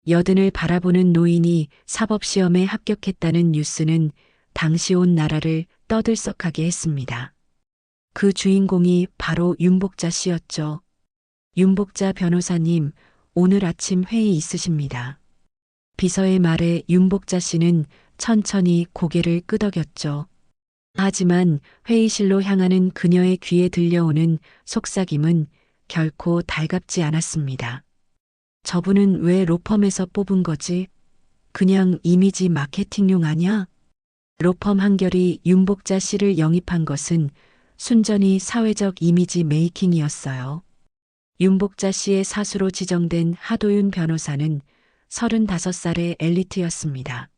여든을 바라보는 노인이 사법시험에 합격했다는 뉴스는 당시 온 나라를 떠들썩하게 했습니다. 그 주인공이 바로 윤복자 씨였죠. 윤복자 변호사님, 오늘 아침 회의 있으십니다. 비서의 말에 윤복자 씨는 천천히 고개를 끄덕였죠. 하지만 회의실로 향하는 그녀의 귀에 들려오는 속삭임은 결코 달갑지 않았습니다. 저분은 왜 로펌에서 뽑은 거지? 그냥 이미지 마케팅용 아냐? 로펌 한결이 윤복자 씨를 영입한 것은 순전히 사회적 이미지 메이킹이었어요. 윤복자 씨의 사수로 지정된 하도윤 변호사는 35살의 엘리트였습니다.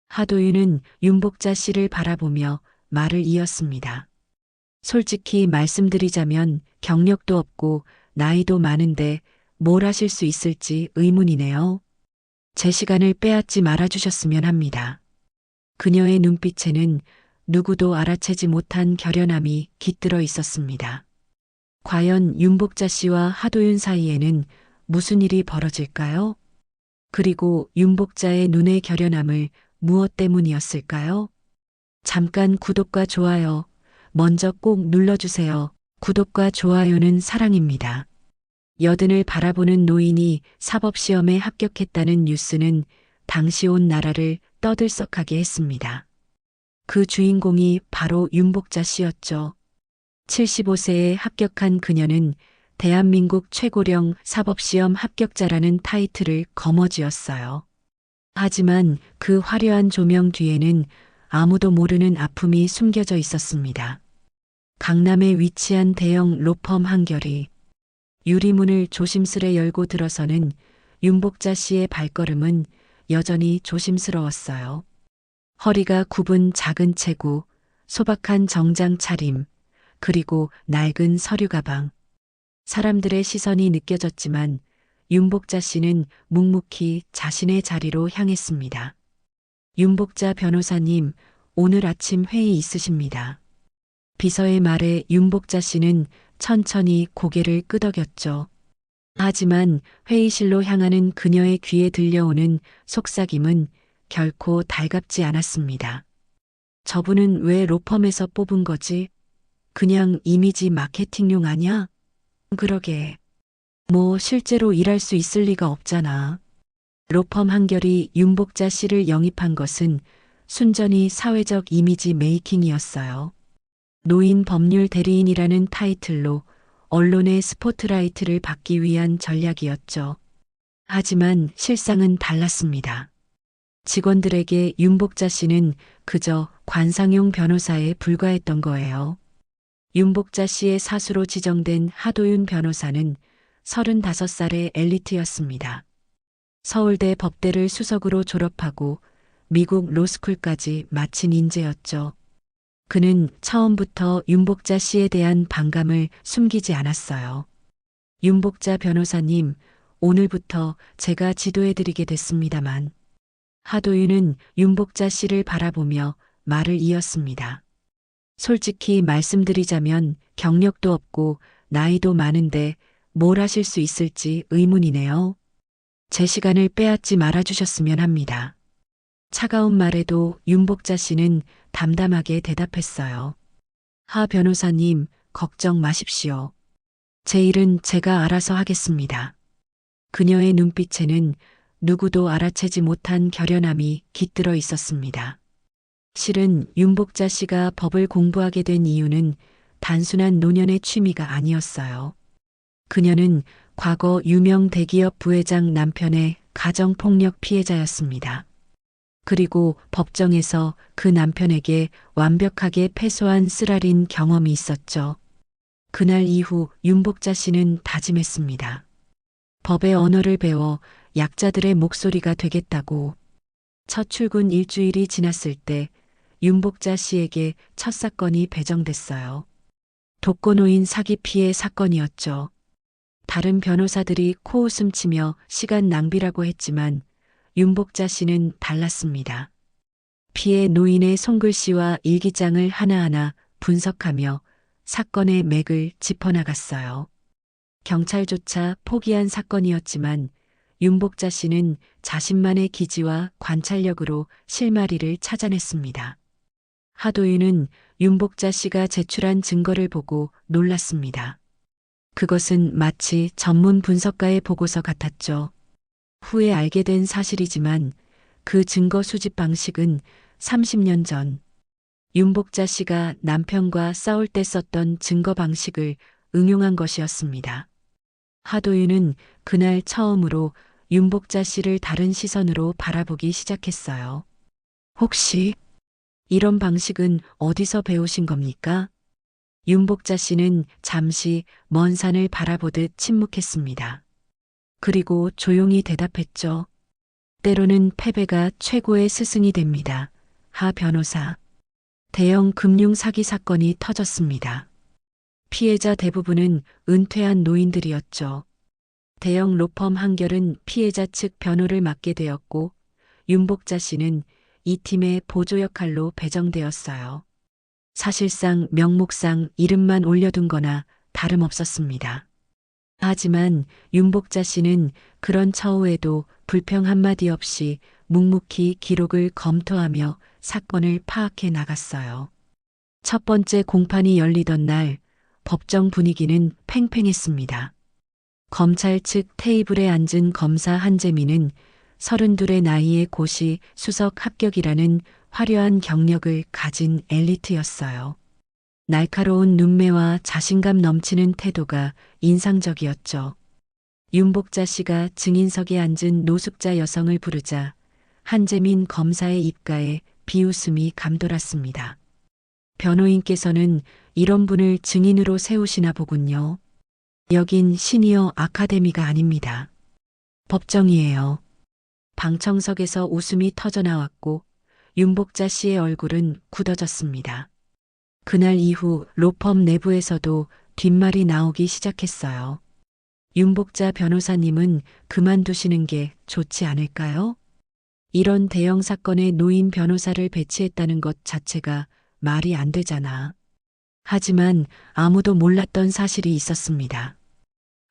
하도윤은 윤복자 씨를 바라보며 말을 이었습니다. 솔직히 말씀드리자면 경력도 없고 나이도 많은데 뭘 하실 수 있을지 의문이네요. 제 시간을 빼앗지 말아주셨으면 합니다. 그녀의 눈빛에는 누구도 알아채지 못한 결연함이 깃들어 있었습니다. 과연 윤복자 씨와 하도윤 사이에는 무슨 일이 벌어질까요? 그리고 윤복자의 눈의 결연함을 무엇 때문이었을까요? 잠깐 구독과 좋아요 먼저 꼭 눌러주세요. 구독과 좋아요는 사랑입니다. 여든을 바라보는 노인이 사법시험에 합격했다는 뉴스는 당시 온 나라를 떠들썩하게 했습니다. 그 주인공이 바로 윤복자 씨였죠. 75세에 합격한 그녀는 대한민국 최고령 사법시험 합격자라는 타이틀을 거머쥐었어요. 하지만 그 화려한 조명 뒤에는 아무도 모르는 아픔이 숨겨져 있었습니다. 강남에 위치한 대형 로펌 한결이 유리문을 조심스레 열고 들어서는 윤복자 씨의 발걸음은 여전히 조심스러웠어요. 허리가 굽은 작은 체구, 소박한 정장 차림, 그리고 낡은 서류 가방. 사람들의 시선이 느껴졌지만 윤복자 씨는 묵묵히 자신의 자리로 향했습니다. 윤복자 변호사님, 오늘 아침 회의 있으십니다. 비서의 말에 윤복자 씨는 천천히 고개를 끄덕였죠. 하지만 회의실로 향하는 그녀의 귀에 들려오는 속삭임은 결코 달갑지 않았습니다. 저분은 왜 로펌에서 뽑은 거지? 그냥 이미지 마케팅용 아냐? 그러게. 뭐 실제로 일할 수 있을 리가 없잖아. 로펌 한결이 윤복자 씨를 영입한 것은 순전히 사회적 이미지 메이킹이었어요. 노인 법률 대리인이라는 타이틀로 언론의 스포트라이트를 받기 위한 전략이었죠. 하지만 실상은 달랐습니다. 직원들에게 윤복자 씨는 그저 관상용 변호사에 불과했던 거예요. 윤복자 씨의 사수로 지정된 하도윤 변호사는 35살의 엘리트였습니다. 서울대 법대를 수석으로 졸업하고 미국 로스쿨까지 마친 인재였죠. 그는 처음부터 윤복자 씨에 대한 반감을 숨기지 않았어요. 윤복자 변호사님, 오늘부터 제가 지도해드리게 됐습니다만. 하도윤은 윤복자 씨를 바라보며 말을 이었습니다. 솔직히 말씀드리자면 경력도 없고 나이도 많은데 뭘 하실 수 있을지 의문이네요. 제 시간을 빼앗지 말아주셨으면 합니다. 차가운 말에도 윤복자 씨는 담담하게 대답했어요. 하 변호사님, 걱정 마십시오. 제 일은 제가 알아서 하겠습니다. 그녀의 눈빛에는 누구도 알아채지 못한 결연함이 깃들어 있었습니다. 실은 윤복자 씨가 법을 공부하게 된 이유는 단순한 노년의 취미가 아니었어요. 그녀는 과거 유명 대기업 부회장 남편의 가정폭력 피해자였습니다. 그리고 법정에서 그 남편에게 완벽하게 패소한 쓰라린 경험이 있었죠. 그날 이후 윤복자 씨는 다짐했습니다. 법의 언어를 배워 약자들의 목소리가 되겠다고. 첫 출근 일주일이 지났을 때 윤복자 씨에게 첫 사건이 배정됐어요. 독거노인 사기 피해 사건이었죠. 다른 변호사들이 코웃음 치며 시간 낭비라고 했지만 윤복자 씨는 달랐습니다. 피해 노인의 손글씨와 일기장을 하나하나 분석하며 사건의 맥을 짚어나갔어요. 경찰조차 포기한 사건이었지만 윤복자 씨는 자신만의 기지와 관찰력으로 실마리를 찾아냈습니다. 하도윤은 윤복자 씨가 제출한 증거를 보고 놀랐습니다. 그것은 마치 전문 분석가의 보고서 같았죠. 후에 알게 된 사실이지만 그 증거 수집 방식은 30년 전 윤복자 씨가 남편과 싸울 때 썼던 증거 방식을 응용한 것이었습니다. 하도윤은 그날 처음으로 윤복자 씨를 다른 시선으로 바라보기 시작했어요. 혹시 이런 방식은 어디서 배우신 겁니까? 윤복자 씨는 잠시 먼 산을 바라보듯 침묵했습니다. 그리고 조용히 대답했죠. 때로는 패배가 최고의 스승이 됩니다. 하 변호사. 대형 금융 사기 사건이 터졌습니다. 피해자 대부분은 은퇴한 노인들이었죠. 대형 로펌 한결은 피해자 측 변호를 맡게 되었고 윤복자 씨는 이 팀의 보조 역할로 배정되었어요. 사실상 명목상 이름만 올려둔 거나 다름없었습니다. 하지만 윤복자 씨는 그런 처우에도 불평 한마디 없이 묵묵히 기록을 검토하며 사건을 파악해 나갔어요. 첫 번째 공판이 열리던 날 법정 분위기는 팽팽했습니다. 검찰 측 테이블에 앉은 검사 한재민은 32의 나이에 고시 수석 합격이라는 화려한 경력을 가진 엘리트였어요. 날카로운 눈매와 자신감 넘치는 태도가 인상적이었죠. 윤복자 씨가 증인석에 앉은 노숙자 여성을 부르자 한재민 검사의 입가에 비웃음이 감돌았습니다. 변호인께서는 이런 분을 증인으로 세우시나 보군요. 여긴 시니어 아카데미가 아닙니다. 법정이에요. 방청석에서 웃음이 터져나왔고 윤복자 씨의 얼굴은 굳어졌습니다. 그날 이후 로펌 내부에서도 뒷말이 나오기 시작했어요. 윤복자 변호사님은 그만두시는 게 좋지 않을까요? 이런 대형 사건에 노인 변호사를 배치했다는 것 자체가 말이 안 되잖아. 하지만 아무도 몰랐던 사실이 있었습니다.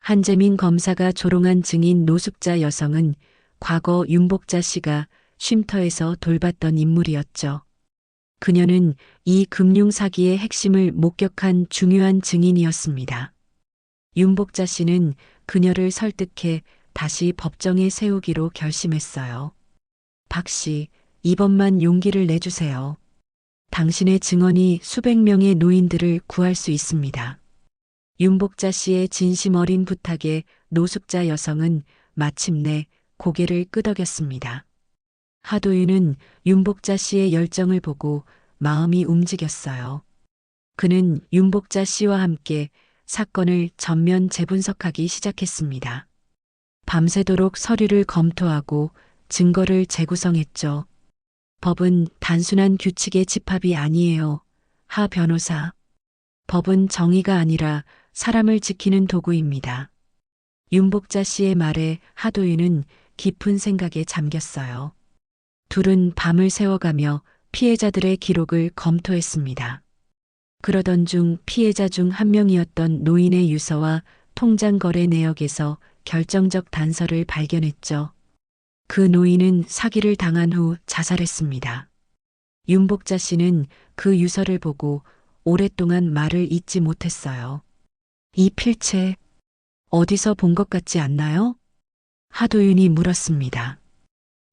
한재민 검사가 조롱한 증인 노숙자 여성은 과거 윤복자 씨가 쉼터에서 돌봤던 인물이었죠. 그녀는 이 금융 사기의 핵심을 목격한 중요한 증인이었습니다. 윤복자 씨는 그녀를 설득해 다시 법정에 세우기로 결심했어요. 박 씨, 이번만 용기를 내주세요. 당신의 증언이 수백 명의 노인들을 구할 수 있습니다. 윤복자 씨의 진심 어린 부탁에 노숙자 여성은 마침내 고개를 끄덕였습니다. 하도윤은 윤복자 씨의 열정을 보고 마음이 움직였어요. 그는 윤복자 씨와 함께 사건을 전면 재분석하기 시작했습니다. 밤새도록 서류를 검토하고 증거를 재구성했죠. 법은 단순한 규칙의 집합이 아니에요. 하 변호사. 법은 정의가 아니라 사람을 지키는 도구입니다. 윤복자 씨의 말에 하도윤은 깊은 생각에 잠겼어요. 둘은 밤을 새워가며 피해자들의 기록을 검토했습니다. 그러던 중 피해자 중 한 명이었던 노인의 유서와 통장 거래 내역에서 결정적 단서를 발견했죠. 그 노인은 사기를 당한 후 자살했습니다. 윤복자 씨는 그 유서를 보고 오랫동안 말을 잇지 못했어요. 이 필체 어디서 본 것 같지 않나요? 하도윤이 물었습니다.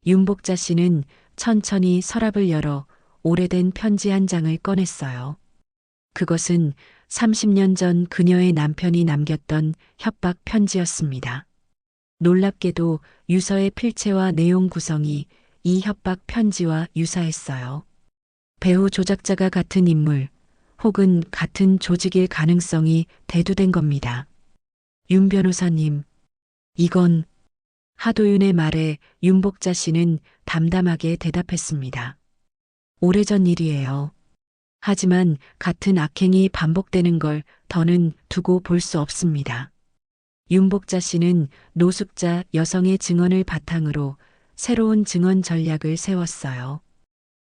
윤복자 씨는 천천히 서랍을 열어 오래된 편지 한 장을 꺼냈어요. 그것은 30년 전 그녀의 남편이 남겼던 협박 편지였습니다. 놀랍게도 유서의 필체와 내용 구성이 이 협박 편지와 유사했어요. 배후 조작자가 같은 인물 혹은 같은 조직일 가능성이 대두된 겁니다. 윤 변호사님, 이건 하도윤의 말에 윤복자 씨는 담담하게 대답했습니다. 오래전 일이에요. 하지만 같은 악행이 반복되는 걸 더는 두고 볼 수 없습니다. 윤복자 씨는 노숙자 여성의 증언을 바탕으로 새로운 증언 전략을 세웠어요.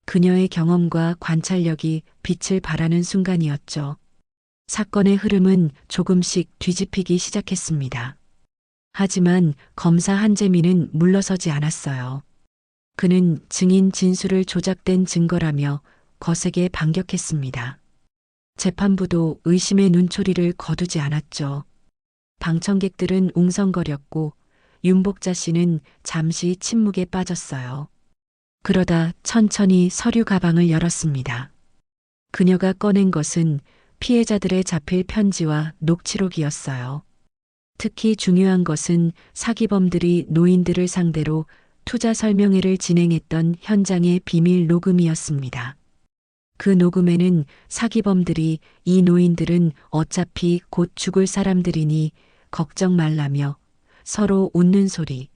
그녀의 경험과 관찰력이 빛을 발하는 순간이었죠. 사건의 흐름은 조금씩 뒤집히기 시작했습니다. 하지만 검사 한재민은 물러서지 않았어요. 그는 증인 진술을 조작된 증거라며 거세게 반격했습니다. 재판부도 의심의 눈초리를 거두지 않았죠. 방청객들은 웅성거렸고 윤복자 씨는 잠시 침묵에 빠졌어요. 그러다 천천히 서류 가방을 열었습니다. 그녀가 꺼낸 것은 피해자들의 자필 편지와 녹취록이었어요. 특히 중요한 것은 사기범들이 노인들을 상대로 투자 설명회를 진행했던 현장의 비밀 녹음이었습니다. 그 녹음에는 사기범들이 이 노인들은 어차피 곧 죽을 사람들이니 걱정 말라며 서로 웃는 소리,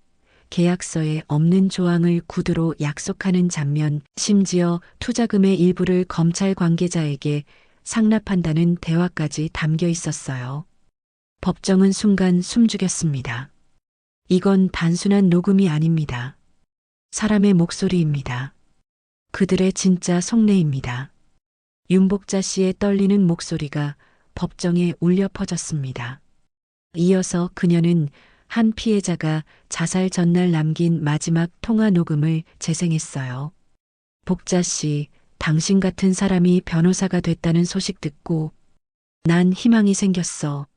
계약서에 없는 조항을 구두로 약속하는 장면, 심지어 투자금의 일부를 검찰 관계자에게 상납한다는 대화까지 담겨 있었어요. 법정은 순간 숨죽였습니다. 이건 단순한 녹음이 아닙니다. 사람의 목소리입니다. 그들의 진짜 속내입니다. 윤복자 씨의 떨리는 목소리가 법정에 울려 퍼졌습니다. 이어서 그녀는 한 피해자가 자살 전날 남긴 마지막 통화 녹음을 재생했어요. 복자 씨, 당신 같은 사람이 변호사가 됐다는 소식 듣고 난 희망이 생겼어.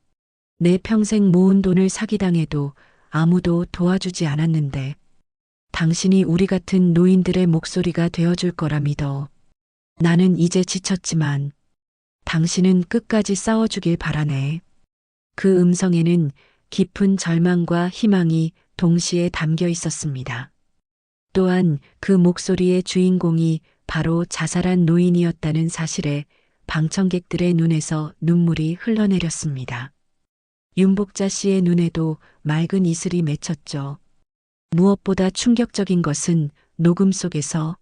내 평생 모은 돈을 사기당해도 아무도 도와주지 않았는데 당신이 우리 같은 노인들의 목소리가 되어줄 거라 믿어. 나는 이제 지쳤지만 당신은 끝까지 싸워주길 바라네. 그 음성에는 깊은 절망과 희망이 동시에 담겨 있었습니다. 또한 그 목소리의 주인공이 바로 자살한 노인이었다는 사실에 방청객들의 눈에서 눈물이 흘러내렸습니다. 윤복자 씨의 눈에도 맑은 이슬이 맺혔죠. 무엇보다 충격적인 것은 녹음 속에서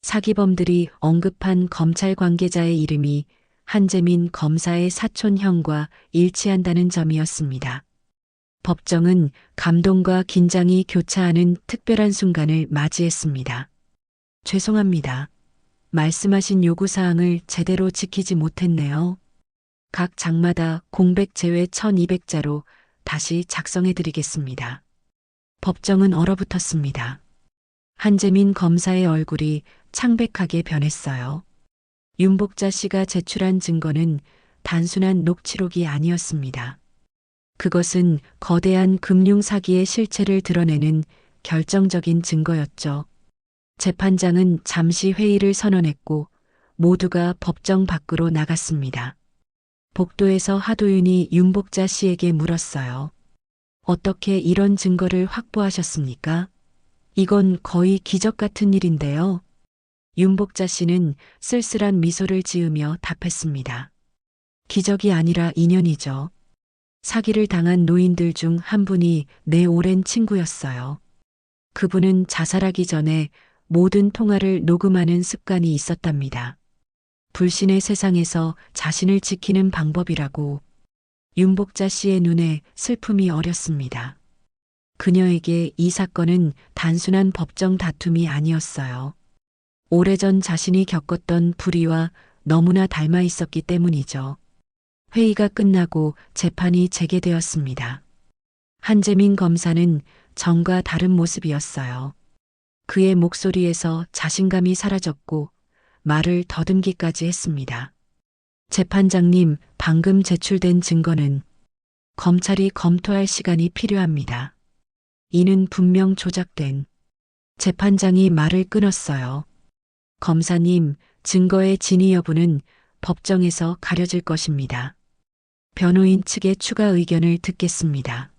사기범들이 언급한 검찰 관계자의 이름이 한재민 검사의 사촌 형과 일치한다는 점이었습니다. 법정은 감동과 긴장이 교차하는 특별한 순간을 맞이했습니다. 죄송합니다. 말씀하신 요구사항을 제대로 지키지 못했네요. 각 장마다 공백 제외 1200자로 다시 작성해드리겠습니다. 법정은 얼어붙었습니다. 한재민 검사의 얼굴이 창백하게 변했어요. 윤복자 씨가 제출한 증거는 단순한 녹취록이 아니었습니다. 그것은 거대한 금융 사기의 실체를 드러내는 결정적인 증거였죠. 재판장은 잠시 회의를 선언했고 모두가 법정 밖으로 나갔습니다. 복도에서 하도윤이 윤복자 씨에게 물었어요. 어떻게 이런 증거를 확보하셨습니까? 이건 거의 기적 같은 일인데요. 윤복자 씨는 쓸쓸한 미소를 지으며 답했습니다. 기적이 아니라 인연이죠. 사기를 당한 노인들 중 한 분이 내 오랜 친구였어요. 그분은 자살하기 전에 모든 통화를 녹음하는 습관이 있었답니다. 불신의 세상에서 자신을 지키는 방법이라고. 윤복자 씨의 눈에 슬픔이 어렸습니다. 그녀에게 이 사건은 단순한 법정 다툼이 아니었어요. 오래전 자신이 겪었던 불의와 너무나 닮아 있었기 때문이죠. 회의가 끝나고 재판이 재개되었습니다. 한재민 검사는 전과 다른 모습이었어요. 그의 목소리에서 자신감이 사라졌고 말을 더듬기까지 했습니다. 재판장님, 방금 제출된 증거는 검찰이 검토할 시간이 필요합니다. 이는 분명 조작된. 재판장이 말을 끊었어요. 검사님, 증거의 진위 여부는 법정에서 가려질 것입니다. 변호인 측의 추가 의견을 듣겠습니다.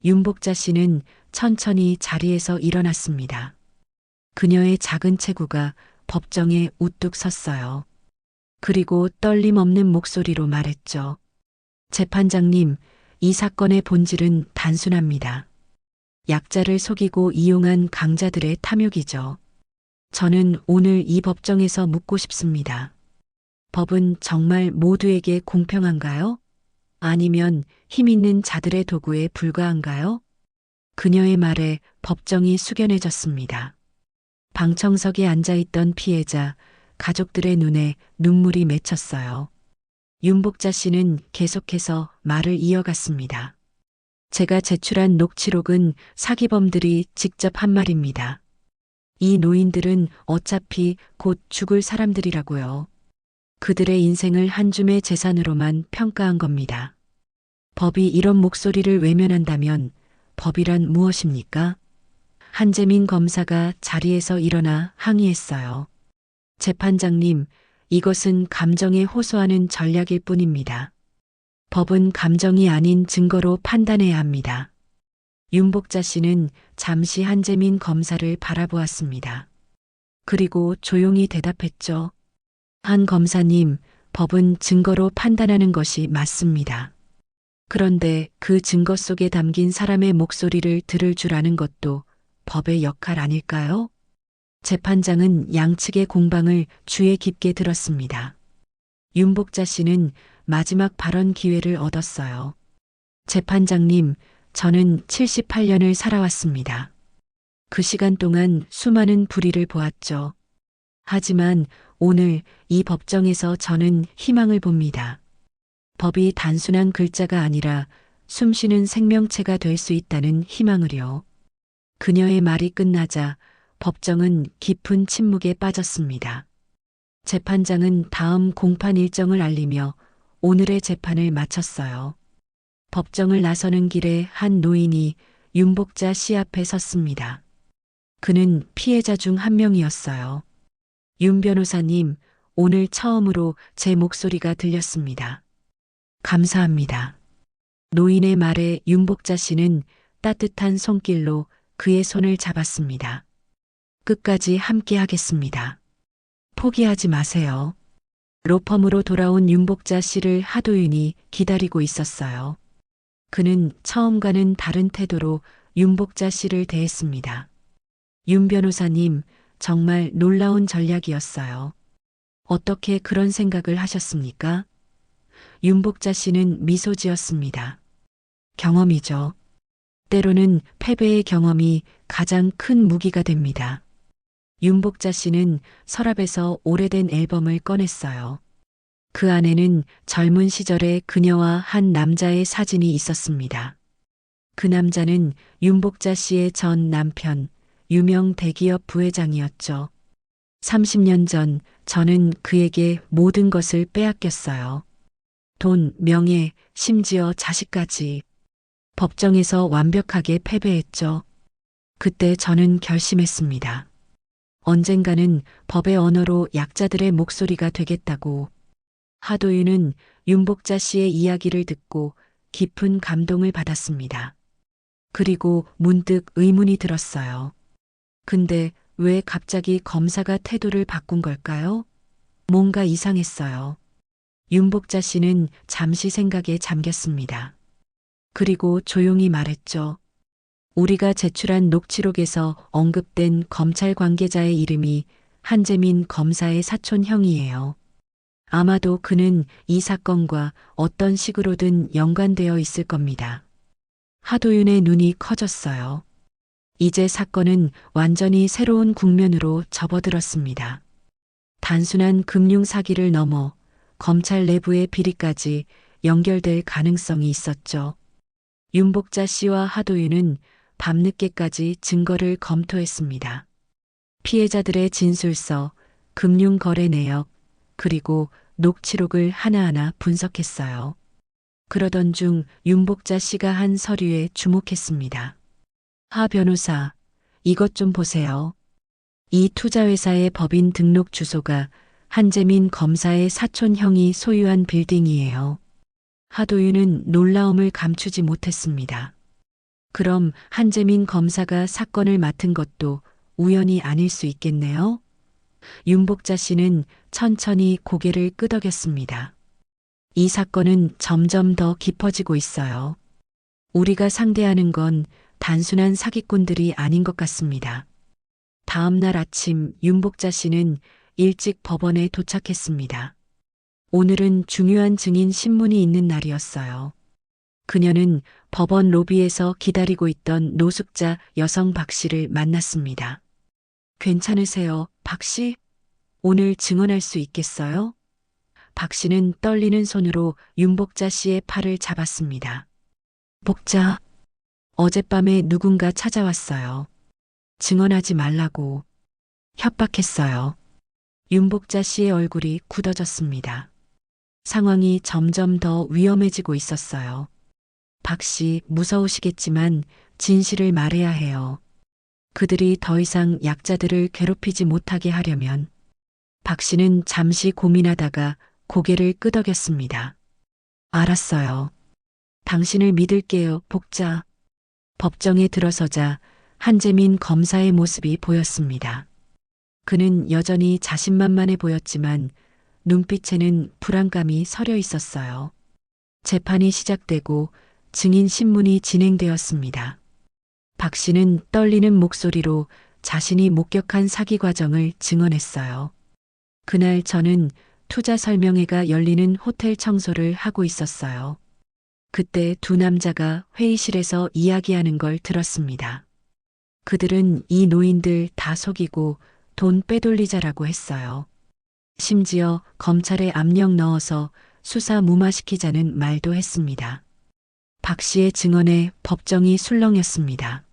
윤복자 씨는 천천히 자리에서 일어났습니다. 그녀의 작은 체구가 법정에 우뚝 섰어요. 그리고 떨림 없는 목소리로 말했죠. 재판장님, 이 사건의 본질은 단순합니다. 약자를 속이고 이용한 강자들의 탐욕이죠. 저는 오늘 이 법정에서 묻고 싶습니다. 법은 정말 모두에게 공평한가요? 아니면 힘 있는 자들의 도구에 불과한가요? 그녀의 말에 법정이 숙연해졌습니다. 방청석에 앉아있던 피해자, 가족들의 눈에 눈물이 맺혔어요. 윤복자 씨는 계속해서 말을 이어갔습니다. 제가 제출한 녹취록은 사기범들이 직접 한 말입니다. 이 노인들은 어차피 곧 죽을 사람들이라고요. 그들의 인생을 한 줌의 재산으로만 평가한 겁니다. 법이 이런 목소리를 외면한다면 법이란 무엇입니까? 한재민 검사가 자리에서 일어나 항의했어요. 재판장님, 이것은 감정에 호소하는 전략일 뿐입니다. 법은 감정이 아닌 증거로 판단해야 합니다. 윤복자 씨는 잠시 한재민 검사를 바라보았습니다. 그리고 조용히 대답했죠. 한 검사님, 법은 증거로 판단하는 것이 맞습니다. 그런데 그 증거 속에 담긴 사람의 목소리를 들을 줄 아는 것도 법의 역할 아닐까요? 재판장은 양측의 공방을 주의 깊게 들었습니다. 윤복자 씨는 마지막 발언 기회를 얻었어요. 재판장님, 저는 78년을 살아왔습니다. 그 시간 동안 수많은 불의를 보았죠. 하지만 오늘 이 법정에서 저는 희망을 봅니다. 법이 단순한 글자가 아니라 숨쉬는 생명체가 될 수 있다는 희망을요. 그녀의 말이 끝나자 법정은 깊은 침묵에 빠졌습니다. 재판장은 다음 공판 일정을 알리며 오늘의 재판을 마쳤어요. 법정을 나서는 길에 한 노인이 윤복자 씨 앞에 섰습니다. 그는 피해자 중 한 명이었어요. 윤 변호사님, 오늘 처음으로 제 목소리가 들렸습니다. 감사합니다. 노인의 말에 윤복자 씨는 따뜻한 손길로 그의 손을 잡았습니다. 끝까지 함께 하겠습니다. 포기하지 마세요. 로펌으로 돌아온 윤복자 씨를 하도윤이 기다리고 있었어요. 그는 처음과는 다른 태도로 윤복자 씨를 대했습니다. 윤 변호사님, 정말 놀라운 전략이었어요. 어떻게 그런 생각을 하셨습니까? 윤복자 씨는 미소 지었습니다. 경험이죠. 때로는 패배의 경험이 가장 큰 무기가 됩니다. 윤복자 씨는 서랍에서 오래된 앨범을 꺼냈어요. 그 안에는 젊은 시절의 그녀와 한 남자의 사진이 있었습니다. 그 남자는 윤복자 씨의 전 남편, 유명 대기업 부회장이었죠. 30년 전 저는 그에게 모든 것을 빼앗겼어요. 돈, 명예, 심지어 자식까지. 법정에서 완벽하게 패배했죠. 그때 저는 결심했습니다. 언젠가는 법의 언어로 약자들의 목소리가 되겠다고. 하도윤은 윤복자 씨의 이야기를 듣고 깊은 감동을 받았습니다. 그리고 문득 의문이 들었어요. 근데 왜 갑자기 검사가 태도를 바꾼 걸까요? 뭔가 이상했어요. 윤복자 씨는 잠시 생각에 잠겼습니다. 그리고 조용히 말했죠. 우리가 제출한 녹취록에서 언급된 검찰 관계자의 이름이 한재민 검사의 사촌 형이에요. 아마도 그는 이 사건과 어떤 식으로든 연관되어 있을 겁니다. 하도윤의 눈이 커졌어요. 이제 사건은 완전히 새로운 국면으로 접어들었습니다. 단순한 금융 사기를 넘어 검찰 내부의 비리까지 연결될 가능성이 있었죠. 윤복자 씨와 하도윤은 밤늦게까지 증거를 검토했습니다. 피해자들의 진술서, 금융거래 내역, 그리고 녹취록을 하나하나 분석했어요. 그러던 중 윤복자 씨가 한 서류에 주목했습니다. 하 변호사, 이것 좀 보세요. 이 투자회사의 법인 등록 주소가 한재민 검사의 사촌 형이 소유한 빌딩이에요. 하도윤은 놀라움을 감추지 못했습니다. 그럼 한재민 검사가 사건을 맡은 것도 우연이 아닐 수 있겠네요? 윤복자 씨는 천천히 고개를 끄덕였습니다. 이 사건은 점점 더 깊어지고 있어요. 우리가 상대하는 건 단순한 사기꾼들이 아닌 것 같습니다. 다음 날 아침 윤복자 씨는 일찍 법원에 도착했습니다. 오늘은 중요한 증인 신문이 있는 날이었어요. 그녀는 법원 로비에서 기다리고 있던 노숙자 여성 박 씨를 만났습니다. 괜찮으세요, 박 씨? 오늘 증언할 수 있겠어요? 박 씨는 떨리는 손으로 윤복자 씨의 팔을 잡았습니다. 복자, 어젯밤에 누군가 찾아왔어요. 증언하지 말라고 협박했어요. 윤복자 씨의 얼굴이 굳어졌습니다. 상황이 점점 더 위험해지고 있었어요. 박 씨, 무서우시겠지만 진실을 말해야 해요. 그들이 더 이상 약자들을 괴롭히지 못하게 하려면. 박 씨는 잠시 고민하다가 고개를 끄덕였습니다. 알았어요. 당신을 믿을게요, 복자. 법정에 들어서자 한재민 검사의 모습이 보였습니다. 그는 여전히 자신만만해 보였지만 눈빛에는 불안감이 서려 있었어요. 재판이 시작되고 증인 신문이 진행되었습니다. 박 씨는 떨리는 목소리로 자신이 목격한 사기 과정을 증언했어요. 그날 저는 투자 설명회가 열리는 호텔 청소를 하고 있었어요. 그때 두 남자가 회의실에서 이야기하는 걸 들었습니다. 그들은 이 노인들 다 속이고 돈 빼돌리자라고 했어요. 심지어 검찰에 압력 넣어서 수사 무마시키자는 말도 했습니다. 박 씨의 증언에 법정이 술렁였습니다.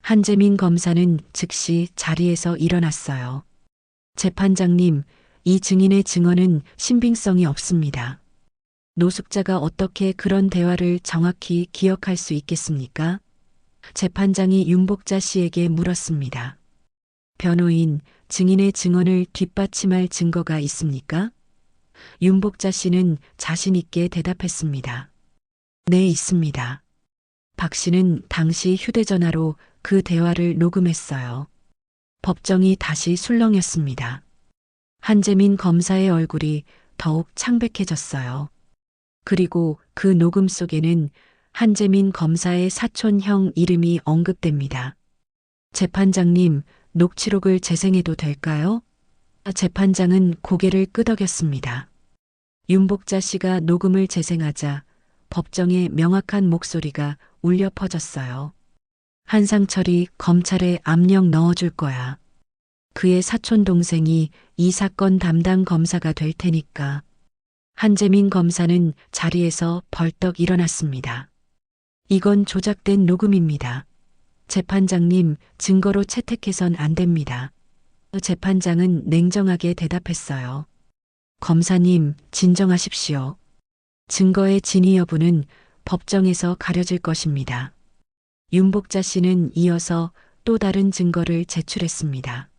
한재민 검사는 즉시 자리에서 일어났어요. 재판장님, 이 증인의 증언은 신빙성이 없습니다. 노숙자가 어떻게 그런 대화를 정확히 기억할 수 있겠습니까? 재판장이 윤복자 씨에게 물었습니다. 변호인, 증인의 증언을 뒷받침할 증거가 있습니까? 윤복자 씨는 자신 있게 대답했습니다. 네, 있습니다. 박 씨는 당시 휴대전화로 그 대화를 녹음했어요. 법정이 다시 술렁였습니다. 한재민 검사의 얼굴이 더욱 창백해졌어요. 그리고 그 녹음 속에는 한재민 검사의 사촌 형 이름이 언급됩니다. 재판장님, 녹취록을 재생해도 될까요? 재판장은 고개를 끄덕였습니다. 윤복자 씨가 녹음을 재생하자 법정에 명확한 목소리가 울려 퍼졌어요. 한상철이 검찰에 압력 넣어줄 거야. 그의 사촌 동생이 이 사건 담당 검사가 될 테니까. 한재민 검사는 자리에서 벌떡 일어났습니다. 이건 조작된 녹음입니다. 재판장님, 증거로 채택해선 안 됩니다. 재판장은 냉정하게 대답했어요. 검사님, 진정하십시오. 증거의 진위 여부는 법정에서 가려질 것입니다. 윤복자 씨는 이어서 또 다른 증거를 제출했습니다.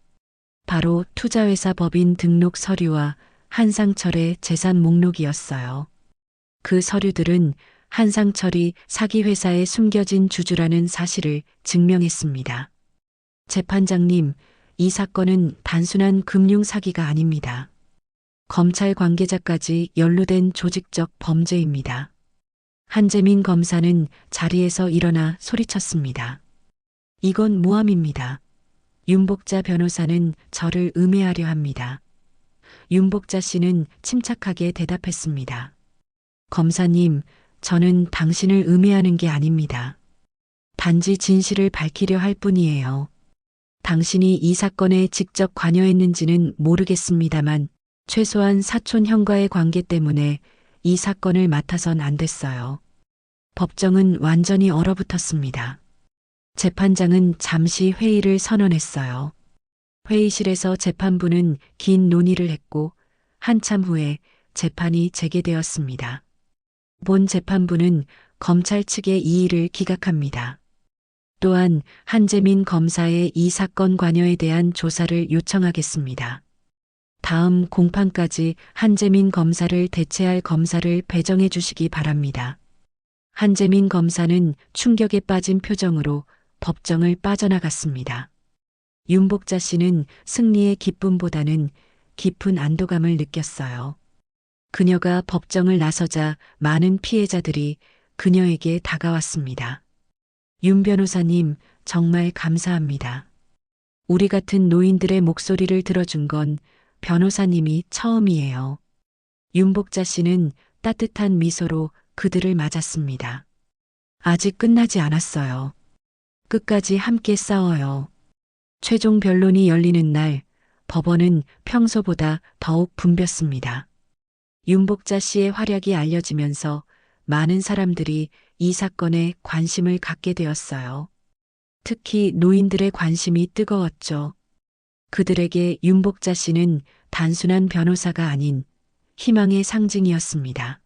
바로 투자회사 법인 등록 서류와 한상철의 재산 목록이었어요. 그 서류들은 한상철이 사기회사에 숨겨진 주주라는 사실을 증명했습니다. 재판장님, 이 사건은 단순한 금융 사기가 아닙니다. 검찰 관계자까지 연루된 조직적 범죄입니다. 한재민 검사는 자리에서 일어나 소리쳤습니다. 이건 모함입니다. 윤복자 변호사는 저를 음해하려 합니다. 윤복자 씨는 침착하게 대답했습니다. 검사님, 저는 당신을 음해하는 게 아닙니다. 단지 진실을 밝히려 할 뿐이에요. 당신이 이 사건에 직접 관여했는지는 모르겠습니다만 최소한 사촌 형과의 관계 때문에 이 사건을 맡아선 안 됐어요. 법정은 완전히 얼어붙었습니다. 재판장은 잠시 회의를 선언했어요. 회의실에서 재판부는 긴 논의를 했고 한참 후에 재판이 재개되었습니다. 본 재판부는 검찰 측의 이의를 기각합니다. 또한 한재민 검사의 이 사건 관여에 대한 조사를 요청하겠습니다. 다음 공판까지 한재민 검사를 대체할 검사를 배정해 주시기 바랍니다. 한재민 검사는 충격에 빠진 표정으로 법정을 빠져나갔습니다. 윤복자 씨는 승리의 기쁨보다는 깊은 안도감을 느꼈어요. 그녀가 법정을 나서자 많은 피해자들이 그녀에게 다가왔습니다. 윤 변호사님, 정말 감사합니다. 우리 같은 노인들의 목소리를 들어준 건 변호사님이 처음이에요. 윤복자 씨는 따뜻한 미소로 그들을 맞았습니다. 아직 끝나지 않았어요. 끝까지 함께 싸워요. 최종 변론이 열리는 날, 법원은 평소보다 더욱 붐볐습니다. 윤복자 씨의 활약이 알려지면서 많은 사람들이 이 사건에 관심을 갖게 되었어요. 특히 노인들의 관심이 뜨거웠죠. 그들에게 윤복자 씨는 단순한 변호사가 아닌 희망의 상징이었습니다.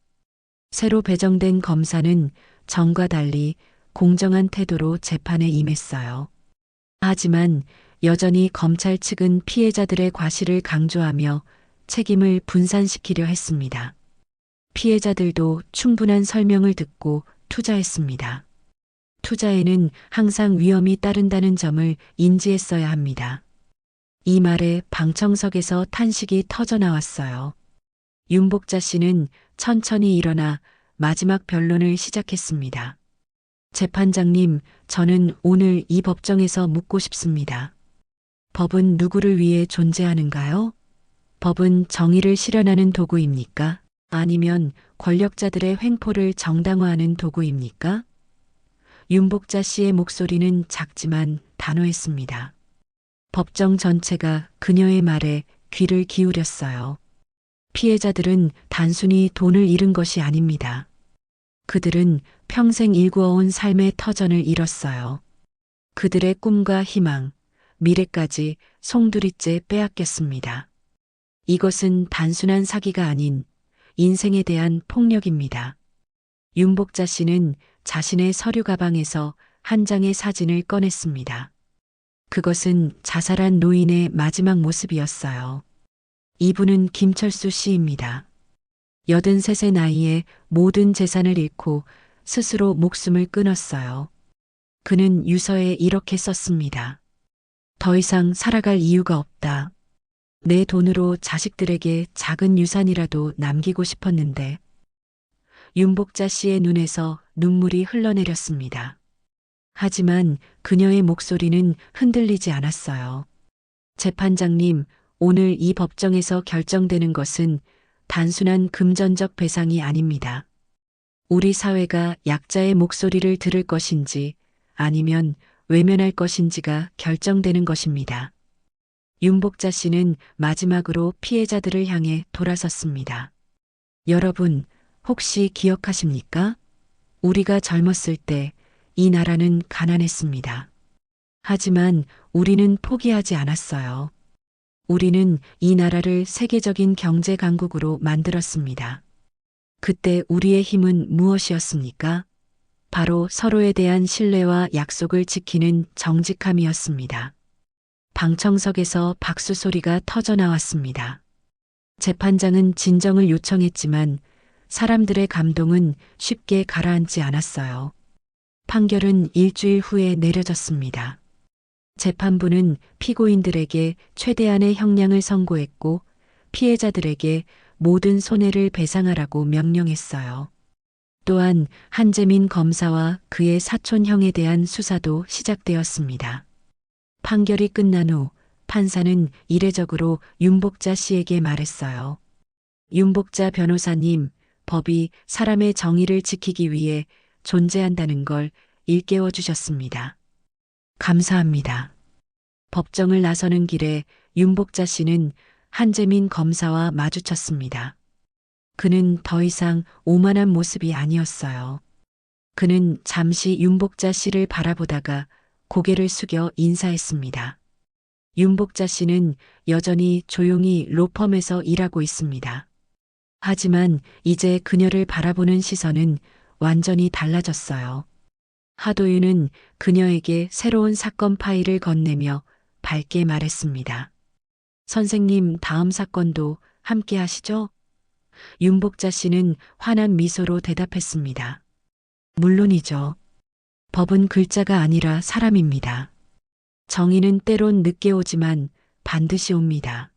새로 배정된 검사는 전과 달리 공정한 태도로 재판에 임했어요. 하지만 여전히 검찰 측은 피해자들의 과실을 강조하며 책임을 분산시키려 했습니다. 피해자들도 충분한 설명을 듣고 투자했습니다. 투자에는 항상 위험이 따른다는 점을 인지했어야 합니다. 이 말에 방청석에서 탄식이 터져 나왔어요. 윤복자 씨는 천천히 일어나 마지막 변론을 시작했습니다. 재판장님, 저는 오늘 이 법정에서 묻고 싶습니다. 법은 누구를 위해 존재하는가요? 법은 정의를 실현하는 도구입니까? 아니면 권력자들의 횡포를 정당화하는 도구입니까? 윤복자 씨의 목소리는 작지만 단호했습니다. 법정 전체가 그녀의 말에 귀를 기울였어요. 피해자들은 단순히 돈을 잃은 것이 아닙니다. 그들은 평생 일구어온 삶의 터전을 잃었어요. 그들의 꿈과 희망, 미래까지 송두리째 빼앗겼습니다. 이것은 단순한 사기가 아닌 인생에 대한 폭력입니다. 윤복자 씨는 자신의 서류 가방에서 한 장의 사진을 꺼냈습니다. 그것은 자살한 노인의 마지막 모습이었어요. 이분은 김철수 씨입니다. 83의 나이에 모든 재산을 잃고 스스로 목숨을 끊었어요. 그는 유서에 이렇게 썼습니다. 더 이상 살아갈 이유가 없다. 내 돈으로 자식들에게 작은 유산이라도 남기고 싶었는데. 윤복자 씨의 눈에서 눈물이 흘러내렸습니다. 하지만 그녀의 목소리는 흔들리지 않았어요. 재판장님, 오늘 이 법정에서 결정되는 것은 단순한 금전적 배상이 아닙니다. 우리 사회가 약자의 목소리를 들을 것인지 아니면 외면할 것인지가 결정되는 것입니다. 윤복자 씨는 마지막으로 피해자들을 향해 돌아섰습니다. 여러분, 혹시 기억하십니까? 우리가 젊었을 때 이 나라는 가난했습니다. 하지만 우리는 포기하지 않았어요. 우리는 이 나라를 세계적인 경제 강국으로 만들었습니다. 그때 우리의 힘은 무엇이었습니까? 바로 서로에 대한 신뢰와 약속을 지키는 정직함이었습니다. 방청석에서 박수 소리가 터져 나왔습니다. 재판장은 진정을 요청했지만 사람들의 감동은 쉽게 가라앉지 않았어요. 판결은 일주일 후에 내려졌습니다. 재판부는 피고인들에게 최대한의 형량을 선고했고 피해자들에게 모든 손해를 배상하라고 명령했어요. 또한 한재민 검사와 그의 사촌 형에 대한 수사도 시작되었습니다. 판결이 끝난 후 판사는 이례적으로 윤복자 씨에게 말했어요. 윤복자 변호사님, 법이 사람의 정의를 지키기 위해 존재한다는 걸 일깨워 주셨습니다. 감사합니다. 법정을 나서는 길에 윤복자 씨는 한재민 검사와 마주쳤습니다. 그는 더 이상 오만한 모습이 아니었어요. 그는 잠시 윤복자 씨를 바라보다가 고개를 숙여 인사했습니다. 윤복자 씨는 여전히 조용히 로펌에서 일하고 있습니다. 하지만 이제 그녀를 바라보는 시선은 완전히 달라졌어요. 하도윤은 그녀에게 새로운 사건 파일을 건네며 밝게 말했습니다. 선생님, 다음 사건도 함께 하시죠? 윤복자 씨는 환한 미소로 대답했습니다. 물론이죠. 법은 글자가 아니라 사람입니다. 정의는 때론 늦게 오지만 반드시 옵니다.